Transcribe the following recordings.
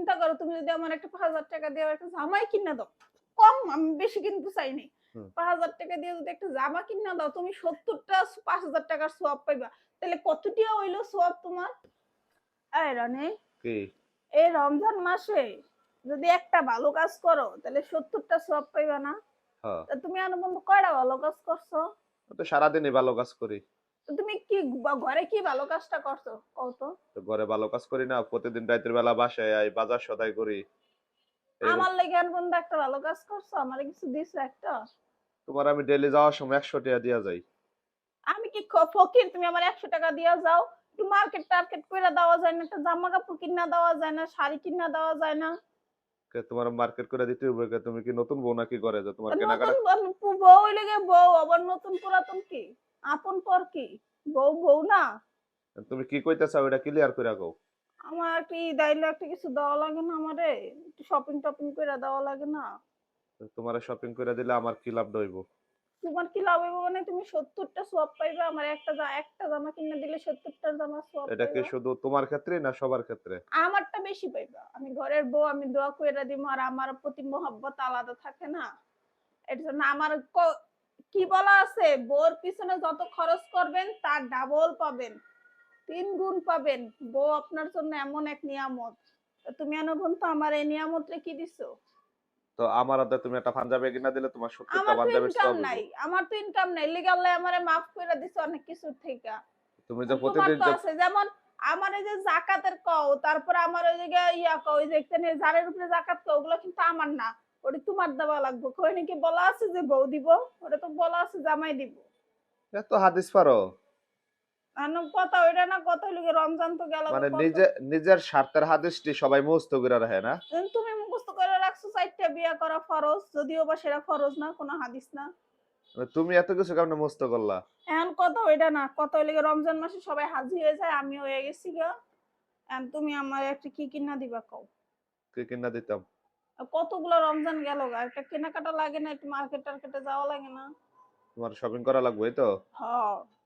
চিন্তা করো তুমি যদি আমার একটা ৫,০০০ টাকা দিয়ে একটা জামাই কিনা দাও, কম আমি বেশি কিনতে চাইনি। হুম। ৫,০০০ টাকা দিয়ে যদি একটা জামা কিনা দাও তুমি ৭০ টা ৫,০০০ টাকার সওয়াব পাইবা। তাহলে কত টিয়া হইলো সওয়াব তোমার? এই রানী, কি? এই রমজান মাসে যদি একটা ভালো কাজ করো তাহলে ৭০ টা সওয়াব পাইবা না? হ্যাঁ। তা তুমি আনো বন্ধু কয়টা ভালো কাজ করছো? তো সারাদিনই ভালো কাজ করি। তো তুমি কি ঘরে কি ভালো কাজটা করছো কও তো? তো ঘরে ভালো কাজ করি না। প্রতিদিন রাতের বেলা বাসায় আই, বাজার সদাই করি। এরকম আমার লেগে আন বন্ধু একটা ভালো কাজ করছো? আমারে কিছু দিছো একটা? তোমার আমি ডেইলি যাওয়ার সময় ১০০ টাকা দিয়া যাই। আমি কি ফকির তুমি আমার ১০০ টাকা দিয়া যাও? একটু মার্কেট টার্কেট কইরা দেওয়া যায় না? একটা জামা কাপড় কিনা দেওয়া যায় না? শাড়ি কিনা দেওয়া যায় না? তোমার মার্কেট করে দিতে হইব কে? তুমি কি নতুন বউ নাকি ঘরে যে তোমার তা কেনাকাটা নতুন বউ হইলে গিয়ে বউ আবার নতুন পুরাতন কি? আপন পর কি? বউ বউ না? তুমি কি কইতে চাও এটা ক্লিয়ার কইরা কও। আমার একটা ঈদ আইলে একটা কিছু দেওয়া লাগে না আমারে? একটু শপিং টপিং কইরা দেওয়া লাগে না? তোমারে শপিং কইরা দিলে আমার কি লাভ হইব? তোমার কি লাভ হইব মানে তুমি ৭০ টা সওয়াব পাইবা। আমার একটা জামা কিনে দিলে ৭০ টার জামা সওয়াব এটা কি পাইবা। শুধু তোমার ক্ষেত্রেই না সবার ক্ষেত্রে? আমারটা বেশি পাইবা। আমি ঘরের বউ আমি দোয়া কইরা দিমু আর আমার প্রতি মহব্বত আলাদা থাকে না? এর জন্য আমার কি বলা আছে? বউর পিছনে যত খরচ করবেন তার ডাবল পাবেন। ৩ গুণ পাবেন। বউ আপনার জন্য এমন এক নিয়ামত। তো তুমি তো আমার এই নিয়ামতরে কি দিছো? তো আমার হাতে তুমি একটা পাঞ্জাবি কিনা দিলে তোমার ৭০ টা আমার তো পাঞ্জাবির ইনকাম সওয়াব হইব। নাই। আমার তো ইনকাম নাই। লিগে আল্লাহ আমারে মাফ কইরা দিছে অনেক কিছুর থেইকা। তুমি যে তোমার প্রতিদিন তো যে আছে যেমন আমার এই যে জাকাতের কও, তারপরে আমার ওই জায়গা কও, ওই যে এখানে যারের উপরে জাকাত কও ওগুলো কিন্তু আমার না। ওটা তোমার দেওয়া লাগবে। কই নাকি বলা আছে যে বউ দিব? ওটা তো বলা আছে জামাই দিব। এত হাদিস পারো? কথা ওইটা না কথা হইলো গিয়ে রমজান তো গেল মানে কত নিজের স্বার্থের হাদিসটি সবাই মুখস্থ করে রাখে না? তুমি মুখস্থ করে রাখছো ৪ টা বিয়া করা ফরজ। যদিও বা সেটা ফরজ না, কোন হাদিস না। মানে তুমি এত কিছু কেমনে মুখস্থ করলা? এখন কথা ওইটা না। কথা হইলো গিয়ে রমজান মাসে সবাই হাজি হয়ে যায়, আমিও হয়ে গেছি গা। এখন তুমি আমার একটা কি কিনা দিবা কও? কি কিনা দিতাম? কতগুলো রমজান গেল গা। একটা কেনাকাটা লাগে না? একটু মার্কেট টার্কেটে যাওয়া লাগে না? তোমার শপিং করা লাগবে এই তো? হ।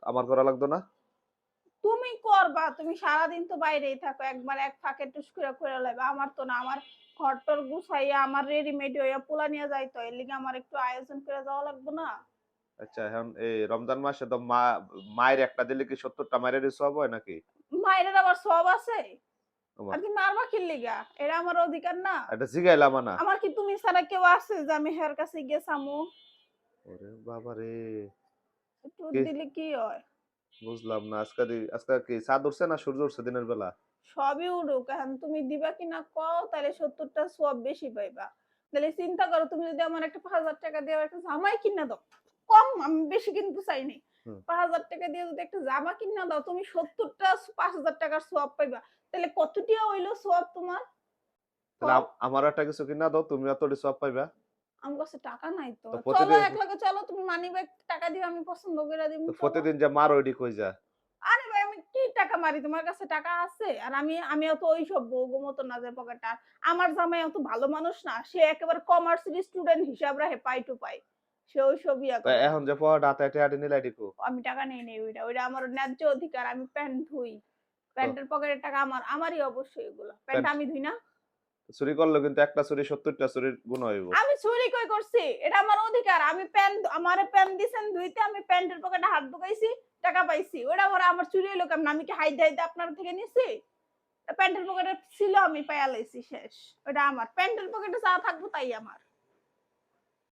আমার করা লাগতো না? তুমি করবা। তুমি সারাদিন তো বাইরেই থাকো। একবার এক ফাঁকে টুস করে করে লাইবা। আমার তো না। আমার ঘর-টর গুছাইয়া আমার রেডিমেড হইয়া পোলা নিয়ে যাইতে হয়। এর লিগে আমার একটু আয়োজন করে যাওয়া লাগবে না? আচ্ছা এখন এই রমজান মাসে তো মায়ের একটা দিলে কি ৭০ টা মাইরেরই সওয়াব হয় নাকি? মাইরের আবার সওয়াব আছে? ওমা! আর তুমি মারবা কি লিগা? এটা আমার অধিকার না? এটা জিগাইলাম না। আমার কি তুমি ছাড়া কেউ আছে যে আমি হের কাছে গিয়ে চামু? ওরে বাবারে! একটু কি দিলে কি হয়? বুঝলাম না। আজকে কি চাঁদ উঠছে না সূর্য উঠছে দিনের বেলা? সবই উড়ুক। এখন তুমি দিবা কিনা কও তাইলে ৭০ টা সওয়াব বেশি পাইবা। তাহলে চিন্তা করো তুমি যদি আমার একটা ৫,০০০ টাকা দিয়ে একটা জামাই কিনা দাও, কম আমি বেশি কিনতে চাইনি। হুম। ৫,০০০ টাকা দিয়ে যদি একটা জামা কিনা দাও তুমি ৭০ টা ৫,০০০ টাকার সওয়াব পাইবা। তাহলে কত টিয়া হইলো সওয়াব তোমার? তাহলে কও? আমারও একটা কিছু কিনা দাও, তুমিও এতটি সওয়াব পাইবা। আমার কাছে টাকা নাই তো। তো চলো প্রতিদিন একলগে চলো তুমি মানিব্যাগ টাকা দিবা আমি পছন্দ কইরা দিমু তো চলো। প্রতিদিন যে মারো ওইডি কই যা? আরে ভাই আমি কি টাকা মারি? তোমার কাছে টাকা আছে? আর আমিও তো ওইসব বউগো মতো না যে পকেটটা। আমার জামাই অত ভালো মানুষ না। সে একেবারে কমার্সের স্টুডেন্ট হিসাব রাখে পাই টু পাই। সে ওইসব ইয়া তো করে না। এখন যে পড়াটা হাতে হাতে নিলা এডি কো? আমি টাকা নেই নাই ওইটা। ওইটা আমার ন্যায্য অধিকার। আমি প্যান্ট ধুই। তো প্যান্টের পকেটের টাকা আমারই অবশ্যই এগুলা। প্যান্ট প্যান্ট আমি ধুই না? চুরি করলেও কিন্তু একটা চুরি ৭০ টা চুরির গুণ হইব। আমি চুরি কই করছি? এটা আমার অধিকার। আমি আমারে প্যান্ট দিছেন ধুইতে আমি প্যান্টের পকেটে হাত ঢুকাইছি, টাকা পাইছি। ওটা আবার আমার চুরি হইলো কেমনে? আমি কি হাইতে হাইতে আপনার থেকে নিছি? প্যান্টের পকেটে ছিল আমি পাইয়া লাইছি শেষ। ওটা আমার। প্যান্টের পকেটে যা থাকবো তাই আমার।